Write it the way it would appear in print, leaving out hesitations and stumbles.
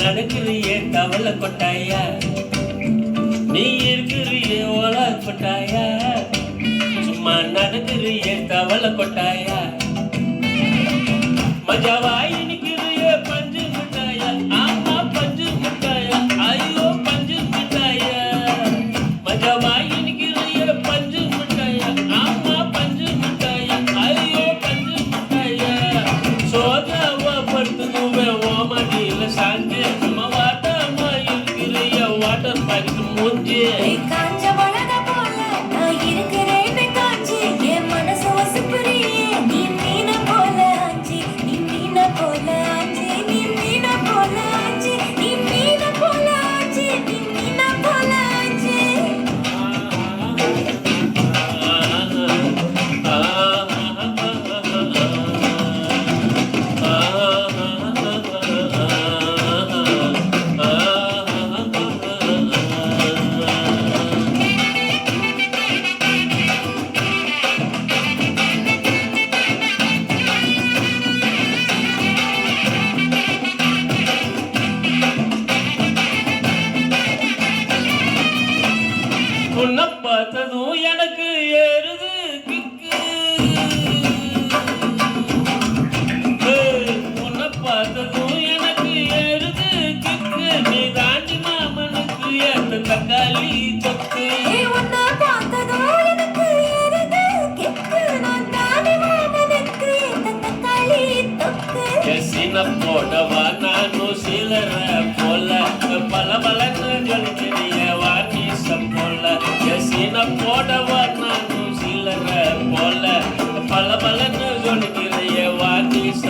நடக்கிறியே தவள கொட்டாயா, நீ இருக்கிறியே ஓல கொட்டாயா, சும்மா நடக்கிறியே தவள கொட்டாயா, மஜாவாய் நிக்கிறியே பஞ்சு மிட்டாயா, ஆமா பஞ்சு மிட்டாயா, ஐயோ பஞ்சு மிட்டாயா, மஜாவாய் நிக்கிறியே பஞ்சு மிட்டாயா, ஆமா பஞ்சு மிட்டாயா, ஐயோ பஞ்சு மிட்டாயா, சோதாவா படுத்துக்குவே ஓமடியில சாஞ்சு, சும்மா வாட்டமா இருக்கிறிய வாட்டர் பாக்கெட் மூஞ்சி. காஞ்ச மிளகா போல நான் இருக்கிறேன்னு காஞ்சி, என் மனசு வசுப்புறியே நீ மீன போல ஆஞ்சி, நீ மீன போல ஆஞ்சி, நீ மீன போல ஆஞ்சி, நீ மீன போல ஆஞ்சி, நீ மீன போல ஆஞ்சி. உன்னை பார்த்ததும் எனக்கு ஏறுது கிக்கு, உன்னை பார்த்ததும் எனக்கு ஏறுது கிக்கு, நீ தாண்டி மாமனுக்கு ஏத்த தக்காளி தொக்கு. ஏய் உன்னை பார்த்ததும் எனக்கு ஏறுது கிக்கு, நான் தானே மாமனுக்கு இந்த தக்காளி தொக்கு. எசின போடவா நானும் சிலர போல, பல பலன்னு ஜொலிக்கிறிய வார்னிச போல, எசின போடவா நானும் சிலர போல, பல பலன்னு ஜொலிக்கிறிய வார்னிச